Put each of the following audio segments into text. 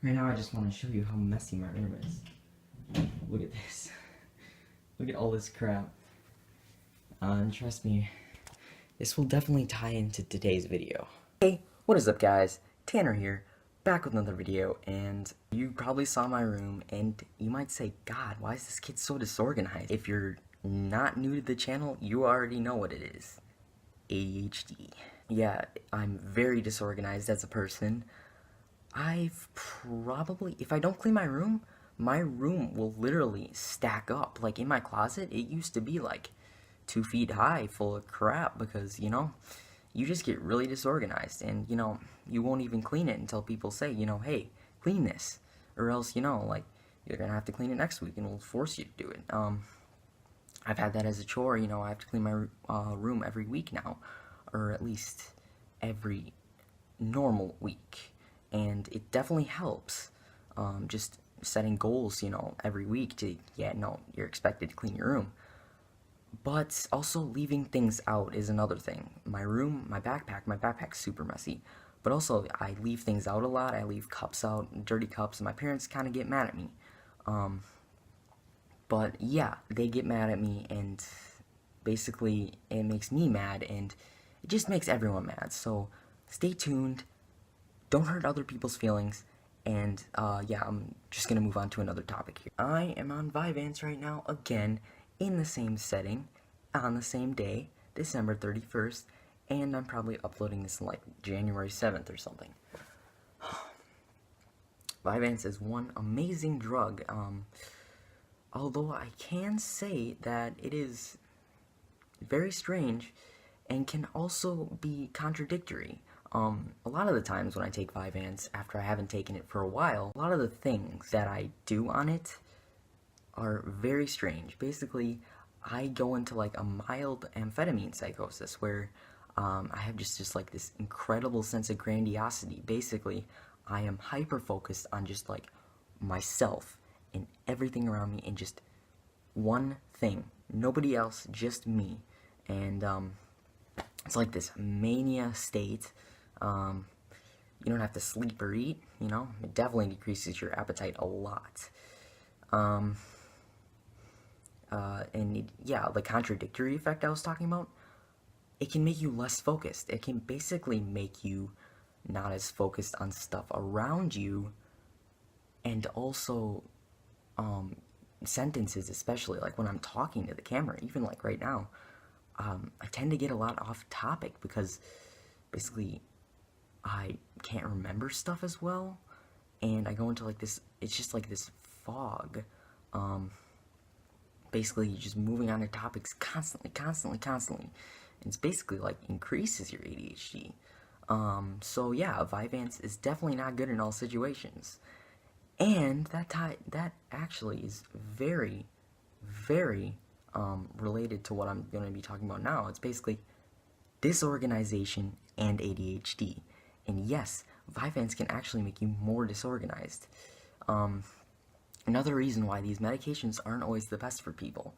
Right now I just want to show you how messy my room is. Look at this. Look at all this crap. And trust me, this will definitely tie into today's video. Hey, what is up guys? Tanner here, back with another video, and you probably saw my room and you might say, God, why is this kid so disorganized? If you're not new to the channel, you already know what it is. ADHD. Yeah, I'm very disorganized as a person. I've probably, if I don't clean my room will literally stack up. Like in my closet, it used to be like 2 feet high full of crap because, you just get really disorganized and, you won't even clean it until people say, hey, clean this. Or else, like, you're gonna have to clean it next week and we'll force you to do it. I've had that as a chore, I have to clean my room every week now. Or at least every normal week. And it definitely helps. Just setting goals, every week to, you're expected to clean your room. But also leaving things out is another thing. My room, my backpack's super messy. But also, I leave things out a lot. I leave cups out, dirty cups, and my parents kind of get mad at me. But yeah, they get mad at me, and basically, it makes me mad, and it just makes everyone mad. So, stay tuned. Don't hurt other people's feelings, and yeah, I'm just gonna move on to another topic here. I am on Vyvanse right now, again, in the same setting, on the same day, December 31st, and I'm probably uploading this like January 7th or something. Vyvanse is one amazing drug, although I can say that it is very strange and can also be contradictory. A lot of the times when I take Vyvanse, after I haven't taken it for a while, a lot of the things that I do on it are very strange. Basically, I go into like a mild amphetamine psychosis where I have just like this incredible sense of grandiosity. Basically, I am hyper-focused on just like myself and everything around me and just one thing. Nobody else, just me. And it's like this mania state. You don't have to sleep or eat, it definitely decreases your appetite a lot. Yeah, the contradictory effect I was talking about, it can make you less focused. It can basically make you not as focused on stuff around you, and also, sentences, especially, like when I'm talking to the camera, even like right now, I tend to get a lot off topic because basically I can't remember stuff as well, and I go into like this, it's just like this fog, basically just moving on to topics constantly, and it's basically like increases your ADHD, so yeah, Vyvanse is definitely not good in all situations, and that actually is very, very, related to what I'm going to be talking about now. It's basically disorganization and ADHD. And yes, Vyvanse can actually make you more disorganized. Another reason why these medications aren't always the best for people.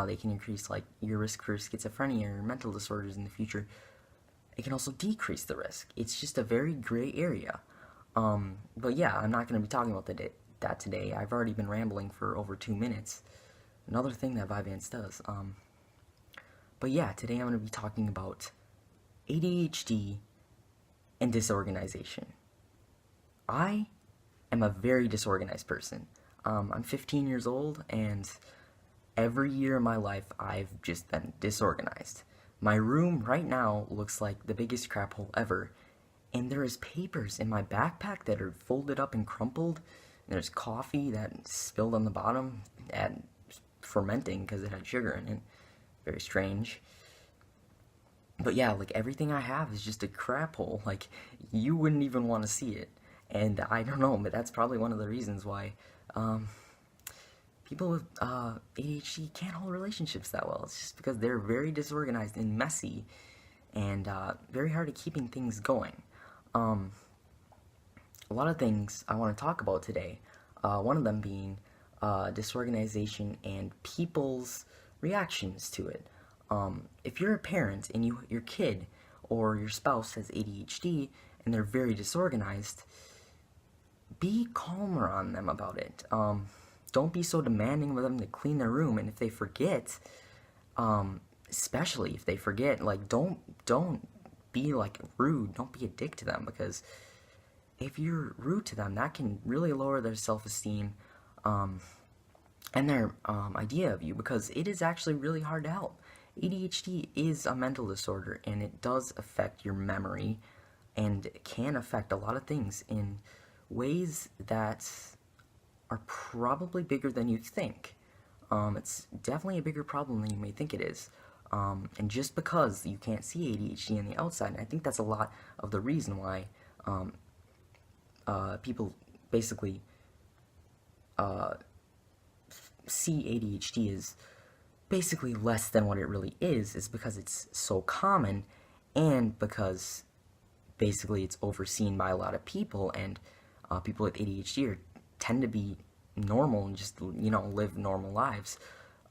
They can increase like your risk for schizophrenia or mental disorders in the future. It can also decrease the risk. It's just a very gray area. But yeah, I'm not going to be talking about that today. I've already been rambling for over 2 minutes. Another thing that Vyvanse does. But yeah, today I'm going to be talking about ADHD and disorganization. I am a very disorganized person. I'm 15 years old, and every year of my life, I've just been disorganized. My room right now looks like the biggest crap hole ever, and there is papers in my backpack that are folded up and crumpled. And there's coffee that spilled on the bottom and fermenting because it had sugar in it. Very strange. But yeah, like everything I have is just a crap hole. Like, you wouldn't even want to see it. And I don't know, but that's probably one of the reasons why people with ADHD can't hold relationships that well. It's just because they're very disorganized and messy and very hard at keeping things going. A lot of things I want to talk about today. One of them being disorganization and people's reactions to it. If you're a parent and your kid or your spouse has ADHD and they're very disorganized, be calmer on them about it. Don't be so demanding of them to clean their room, and if they forget, especially if they forget, like, don't be, like, rude. Don't be a dick to them, because if you're rude to them, that can really lower their self-esteem, and their idea of you, because it is actually really hard to help. ADHD is a mental disorder, and it does affect your memory, and can affect a lot of things in ways that are probably bigger than you think. It's definitely a bigger problem than you may think it is. And just because you can't see ADHD on the outside, and I think that's a lot of the reason why people basically see ADHD as basically less than what it really is because it's so common, and because basically it's overseen by a lot of people, and people with ADHD tend to be normal and just, live normal lives.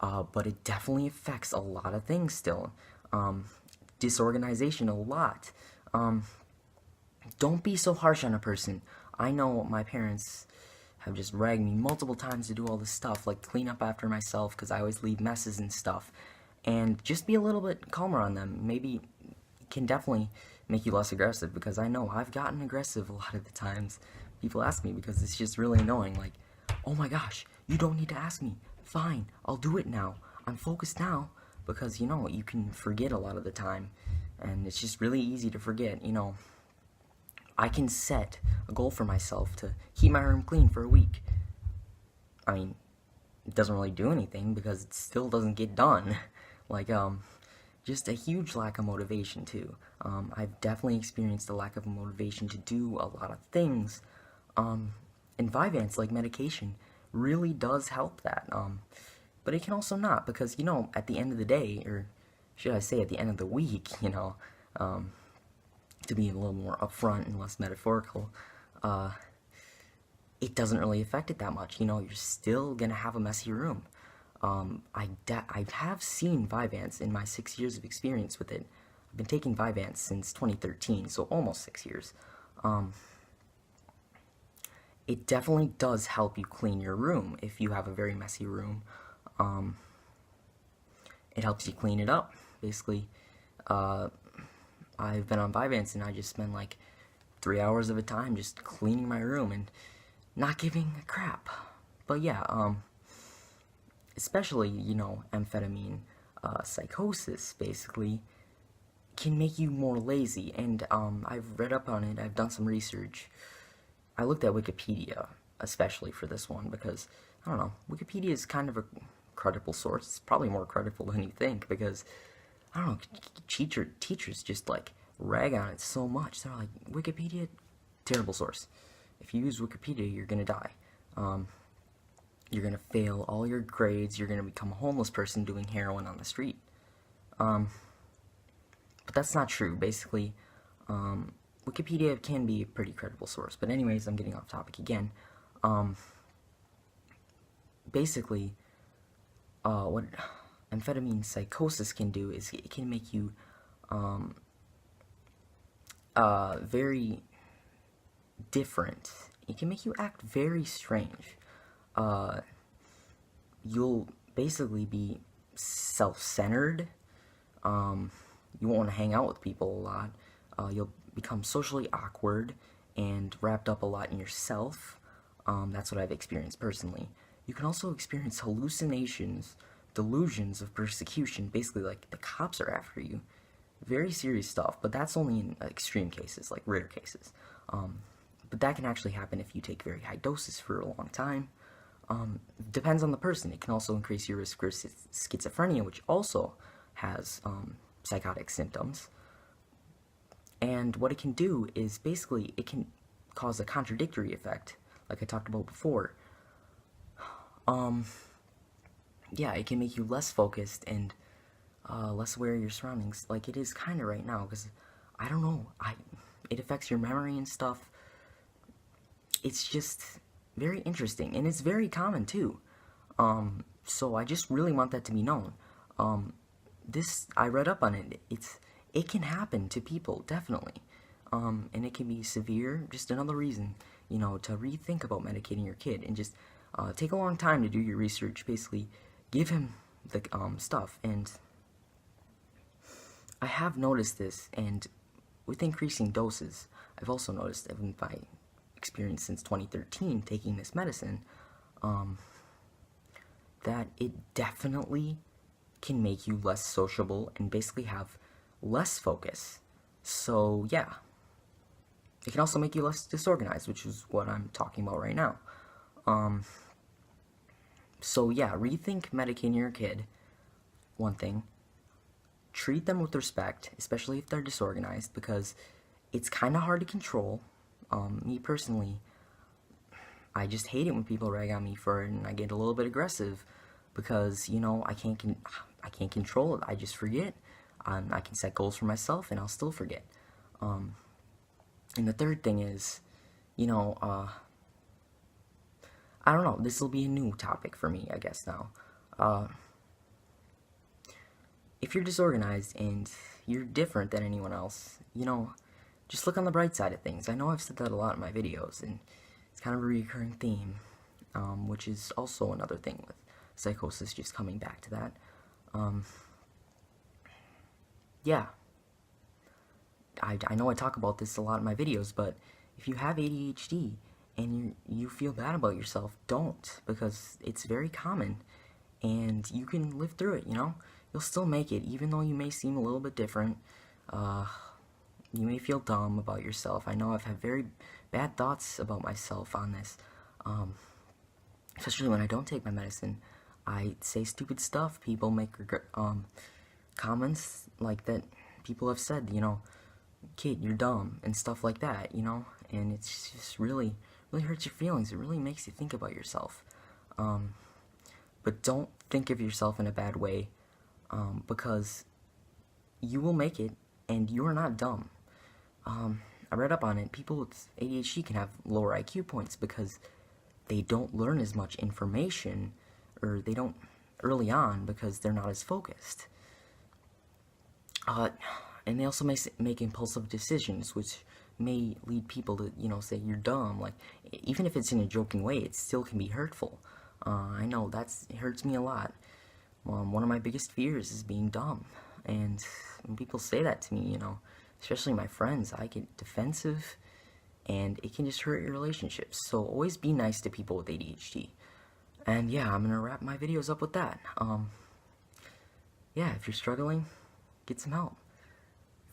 But it definitely affects a lot of things still. Disorganization a lot. Don't be so harsh on a person. I know my parents have just ragged me multiple times to do all this stuff, like clean up after myself, because I always leave messes and stuff. And just be a little bit calmer on them. Maybe it can definitely make you less aggressive, because I know I've gotten aggressive a lot of the times. People ask me because it's just really annoying, like, oh my gosh, you don't need to ask me. Fine, I'll do it now. I'm focused now, because, you can forget a lot of the time, and it's just really easy to forget, I can set a goal for myself to keep my room clean for a week. I mean, it doesn't really do anything because it still doesn't get done. Like, just a huge lack of motivation, too. I've definitely experienced a lack of motivation to do a lot of things. And Vyvanse, like medication, really does help that. But it can also not, because, at the end of the day, or should I say at the end of the week, to be a little more upfront and less metaphorical, it doesn't really affect it that much. You're still gonna have a messy room. I have seen Vyvanse in my 6 years of experience with it. I've been taking Vyvanse since 2013, so almost 6 years. It definitely does help you clean your room if you have a very messy room. It helps you clean it up, basically. I've been on Vyvanse, and I just spend like 3 hours of a time just cleaning my room and not giving a crap. But yeah, especially, amphetamine psychosis, basically, can make you more lazy. And I've read up on it, I've done some research. I looked at Wikipedia, especially for this one, because, I don't know, Wikipedia is kind of a credible source. It's probably more credible than you think, because, I don't know, teachers just, like, rag on it so much. They're like, Wikipedia, terrible source. If you use Wikipedia, you're gonna die. You're gonna fail all your grades, you're gonna become a homeless person doing heroin on the street. But that's not true. Basically, Wikipedia can be a pretty credible source. But anyways, I'm getting off topic again. Basically, what amphetamine psychosis can do is it can make you very different. It can make you act very strange. You'll basically be self-centered. You won't want to hang out with people a lot. You'll become socially awkward and wrapped up a lot in yourself. That's what I've experienced personally. You can also experience hallucinations, delusions of persecution, basically like the cops are after you. Very serious stuff, but that's only in extreme cases, like rare cases. But that can actually happen if you take very high doses for a long time. Depends on the person. It can also increase your risk for schizophrenia, which also has psychotic symptoms. And what it can do is basically it can cause a contradictory effect, like I talked about before. Yeah, it can make you less focused and less aware of your surroundings, like it is kind of right now, because I don't know, it affects your memory and stuff. It's just very interesting, and it's very common too. So I just really want that to be known. I read up on it. It can happen to people, definitely. And it can be severe. Just another reason, you know, to rethink about medicating your kid, and just take a long time to do your research. Basically, give him the stuff. And I have noticed this, and with increasing doses, I've also noticed, even by experience since 2013 taking this medicine, that it definitely can make you less sociable and basically have less focus. So yeah, it can also make you less disorganized, which is what I'm talking about right now. So yeah, rethink medicating your kid. One thing, treat them with respect, especially if they're disorganized, because it's kind of hard to control. Me personally, I just hate it when people rag on me for it, and I get a little bit aggressive because, you know, I can't control it. I just forget. I can set goals for myself, and I'll still forget. And the third thing is, you know, I don't know. This will be a new topic for me, I guess now. If you're disorganized and you're different than anyone else, you know, just look on the bright side of things. I know I've said that a lot in my videos, and it's kind of a recurring theme, which is also another thing with psychosis, just coming back to that. Yeah. I know I talk about this a lot in my videos, but if you have ADHD and you feel bad about yourself, don't, because it's very common, and you can live through it, you know? You'll still make it, even though you may seem a little bit different. You may feel dumb about yourself. I know I've had very bad thoughts about myself on this, especially when I don't take my medicine. I say stupid stuff. People make comments like that. People have said, you know, kid, you're dumb, and stuff like that, you know, and it's just really hurts your feelings. It really makes you think about yourself. But don't think of yourself in a bad way, because you will make it, and you are not dumb. I read up on it. People with ADHD can have lower IQ points because they don't learn as much information, or they don't early on because they're not as focused. And they also make impulsive decisions, which may lead people to, you know, say you're dumb. Like, even if it's in a joking way, it still can be hurtful. I know it hurts me a lot. One of my biggest fears is being dumb, and when people say that to me, you know, especially my friends, I get defensive, and it can just hurt your relationships. So always be nice to people with ADHD. And yeah, I'm gonna wrap my videos up with that. Yeah, if you're struggling, get some help.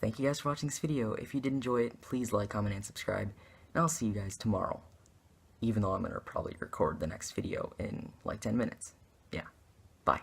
Thank you guys for watching this video. If you did enjoy it, please like, comment, and subscribe. And I'll see you guys tomorrow. Even though I'm gonna probably record the next video in like 10 minutes. Yeah, bye.